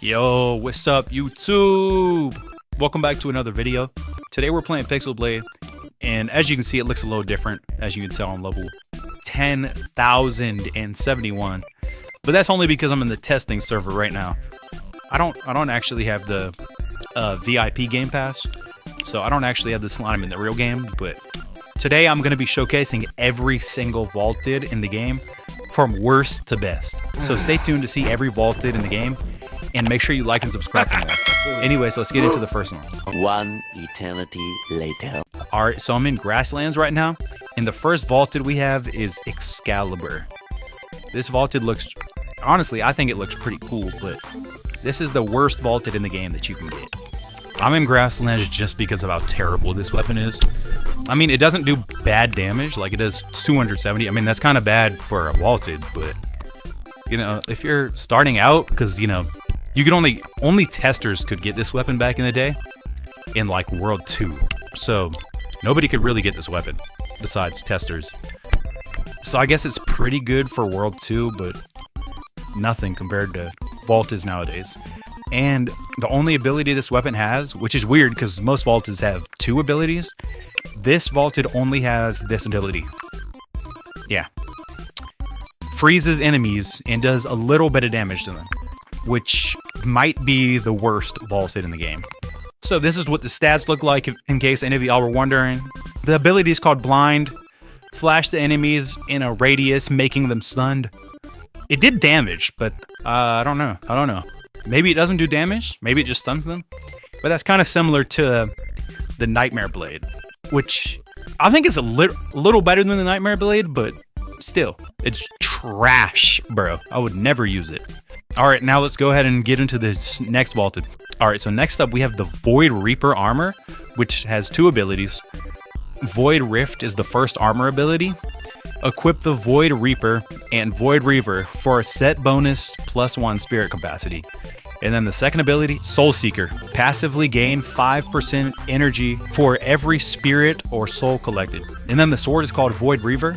Yo, what's up, YouTube? Welcome back to another video. Today we're playing Pixel Blade, and as you can see, it looks a little different, as you can tell on level 10,071. But that's only because I'm in the testing server right now. I don't actually have the VIP Game Pass, so I don't actually have the slime in the real game. But today I'm going to be showcasing every single vaulted in the game, from worst to best. So stay tuned to see every vaulted in the game. And make sure you like and subscribe for more. Anyways, let's get into the first one. One eternity later. Alright, so I'm in Grasslands right now. And the first vaulted we have is Excalibur. This vaulted looks... Honestly, I think it looks pretty cool, but this is the worst vaulted in the game that you can get. I'm in Grasslands just because of how terrible this weapon is. I mean, it doesn't do bad damage. Like, it does 270. I mean, that's kind of bad for a vaulted, but... You know, if you're starting out, because, you know... You could only testers could get this weapon back in the day, in like World 2. So nobody could really get this weapon besides testers. So I guess it's pretty good for World 2, but nothing compared to Vaulteds nowadays. And the only ability this weapon has, which is weird because most Vaulteds have 2 abilities, this Vaulted only has this ability. Yeah. Freezes enemies and does a little bit of damage to them, which might be the worst vaulted in the game. So this is what the stats look like, in case any of y'all were wondering. The ability is called Blind. Flash the enemies in a radius, making them stunned. It did damage, but I don't know. Maybe it doesn't do damage. Maybe it just stuns them. But that's kind of similar to the Nightmare Blade, which I think is a little better than the Nightmare Blade, but still, it's trash, bro. I would never use it. Alright, now let's go ahead and get into the next vaulted. Alright, so next up we have the Void Reaper armor, which has 2 abilities. Void Rift is the first armor ability. Equip the Void Reaper and Void Reaver for a set bonus +1 spirit capacity. And then the second ability, Soul Seeker. Passively gain 5% energy for every spirit or soul collected. And then the sword is called Void Reaver.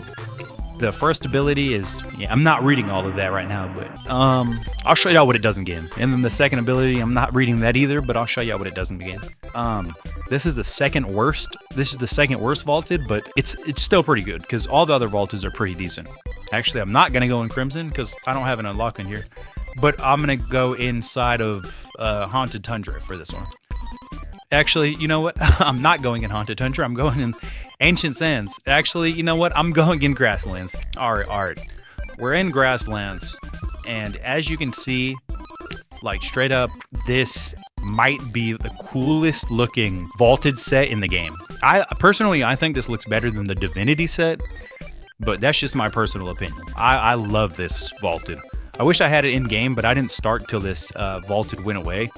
The first ability is, yeah, I'm not reading all of that right now, but I'll show y'all what it does in game. And then the second ability, I'm not reading that either, but I'll show y'all what it does in the game. This is the second worst. This is the second worst vaulted, but it's still pretty good because all the other vaulteds are pretty decent. Actually, I'm not gonna go in Crimson because I don't have an unlock in here, but I'm gonna go inside of Haunted Tundra for this one. Actually, you know what? I'm not going in Haunted Tundra. I'm going in Ancient Sands. Actually, you know what? I'm going in Grasslands. Alright. We're in Grasslands. And as you can see, like straight up, this might be the coolest looking vaulted set in the game. I think this looks better than the Divinity set, but that's just my personal opinion. I love this vaulted. I wish I had it in game, but I didn't start till this vaulted went away.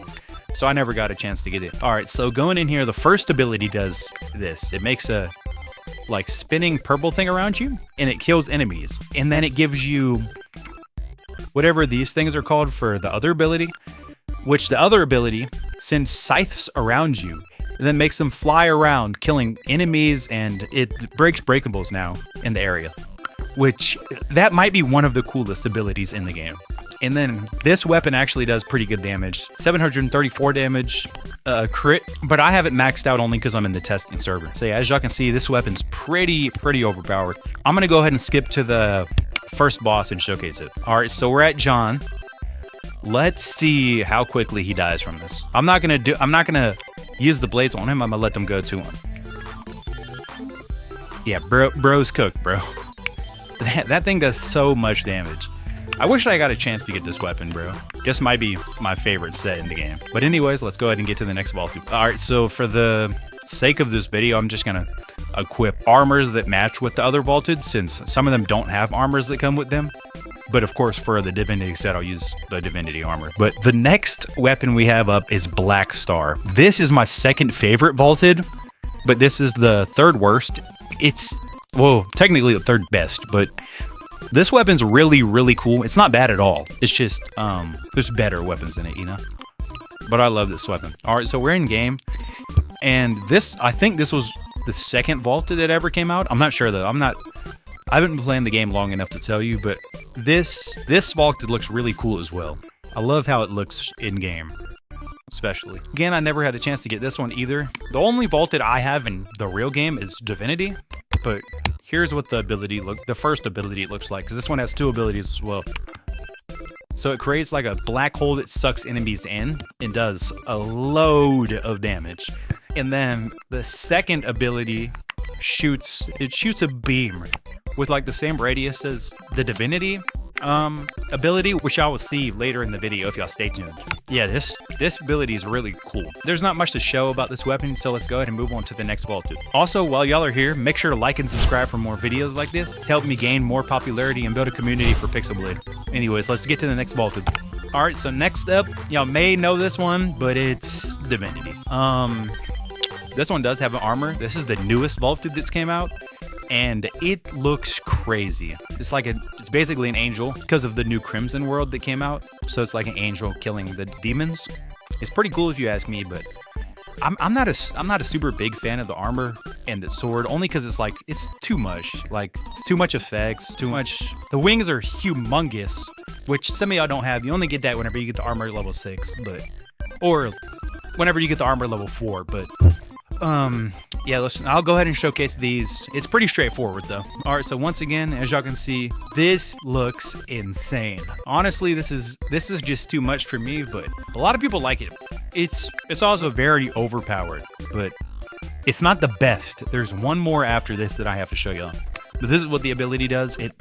So I never got a chance to get it. Alright, so going in here, the first ability does this. It makes a like spinning purple thing around you, and it kills enemies. And then it gives you whatever these things are called for the other ability, which the other ability sends scythes around you, and then makes them fly around, killing enemies, and it breaks breakables now in the area. Which, that might be one of the coolest abilities in the game. And then this weapon actually does pretty good damage. 734 damage crit, but I have it maxed out only because I'm in the testing server. So yeah, as y'all can see, this weapon's pretty overpowered. I'm gonna go ahead and skip to the first boss and showcase it. Alright, so we're at John. Let's see how quickly he dies from this. I'm not gonna use the blades on him, I'm gonna let them go to him. Yeah, bro's cooked, bro. That thing does so much damage. I wish I got a chance to get this weapon, bro. This might be my favorite set in the game. But anyways, let's go ahead and get to the next vaulted. Alright, so for the sake of this video, I'm just gonna equip armors that match with the other vaulted, since some of them don't have armors that come with them. But of course, for the Divinity set, I'll use the Divinity armor. But the next weapon we have up is Black Star. This is my second favorite vaulted, but this is the third worst. It's, well, technically the third best, but this weapon's really cool. It's not bad at all. It's just, there's better weapons in it, you know? But I love this weapon. Alright, so we're in game. And this, I think this was the second vaulted that ever came out. I'm not sure though. I haven't been playing the game long enough to tell you, but this vaulted looks really cool as well. I love how it looks in game, especially. Again, I never had a chance to get this one either. The only vaulted I have in the real game is Divinity, but here's what the first ability looks like, because this one has 2 abilities as well. So it creates like a black hole that sucks enemies in and does a load of damage. And then the second ability shoots a beam with like the same radius as the Divinity ability, which I will see later in the video if y'all stay tuned. Yeah, this ability is really cool. There's not much to show about this weapon, so let's go ahead and move on to the next vaulted. Also, while y'all are here, make sure to like and subscribe for more videos like this to help me gain more popularity and build a community for Pixel Blade. Anyways, let's get to the next vaulted. All right, so next up, y'all may know this one, but it's Divinity. This one does have an armor. This is the newest vaulted that's came out, and it looks crazy. It's basically an angel because of the new Crimson world that came out. So it's like an angel killing the demons. It's pretty cool if you ask me, but I'm not a super big fan of the armor and the sword, only because it's too much. Like, it's too much effects, too much. The wings are humongous, which some of y'all don't have. You only get that whenever you get the armor level 6, or whenever you get the armor level 4, but yeah, I'll go ahead and showcase these. It's pretty straightforward though. All right, so once again, as y'all can see, this looks insane. Honestly, this is just too much for me, but a lot of people like it. It's also very overpowered, but it's not the best. There's one more after this that I have to show y'all. But this is what the ability does. It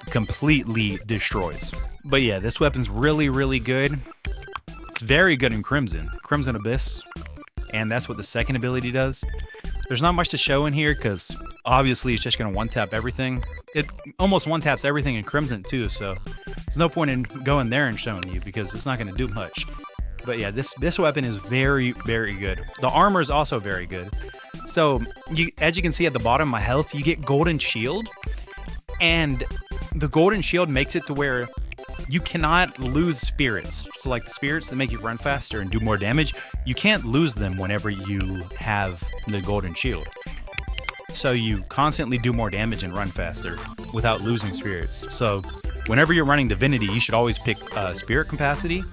completely destroys. But yeah, this weapon's really, really good. It's very good in Crimson Abyss, and that's what the second ability does. There's not much to show in here because obviously it's just going to one-tap everything. It almost one-taps everything in Crimson too, so there's no point in going there and showing you because it's not going to do much. But yeah, this weapon is very, very good. The armor is also very good. So as you can see at the bottom, my health, you get Golden Shield, and the Golden Shield makes it to where you cannot lose spirits. So like the spirits that make you run faster and do more damage, you can't lose them whenever you have the Golden Shield. So you constantly do more damage and run faster without losing spirits. So whenever you're running Divinity, you should always pick spirit capacity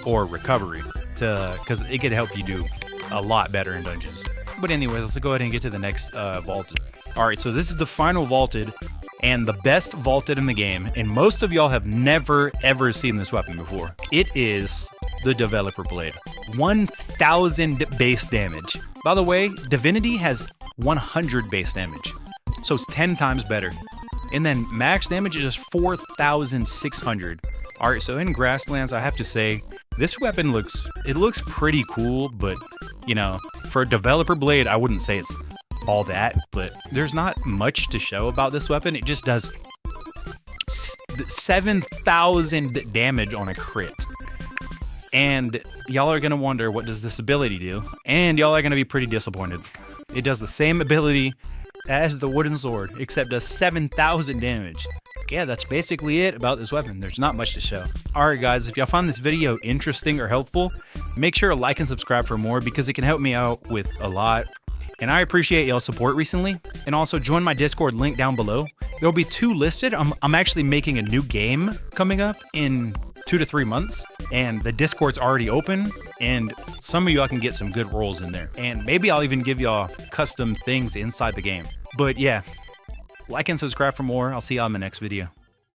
or recovery, because it could help you do a lot better in dungeons. But anyways, let's go ahead and get to the next vaulted. All right, so this is the final vaulted and the best vaulted in the game, and most of y'all have never ever seen this weapon before. It is the Developer Blade. 1000 base damage. By the way, Divinity has 100 base damage, so it's 10 times better. And then max damage is just 4,600. All right, so in Grasslands, I have to say this weapon looks pretty cool, but you know, for a Developer Blade, I wouldn't say it's all that, but there's not much to show about this weapon. It just does 7,000 damage on a crit. And y'all are gonna wonder, what does this ability do? And y'all are gonna be pretty disappointed. It does the same ability as the wooden sword, except does 7,000 damage. Yeah, that's basically it about this weapon. There's not much to show. Alright guys, if y'all found this video interesting or helpful, make sure to like and subscribe for more, because it can help me out with a lot. And I appreciate y'all's support recently. And also join my Discord link down below. There'll be 2 listed. I'm actually making a new game coming up in 2 to 3 months. And the Discord's already open. And some of y'all can get some good rolls in there. And maybe I'll even give y'all custom things inside the game. But yeah, like and subscribe for more. I'll see y'all in the next video.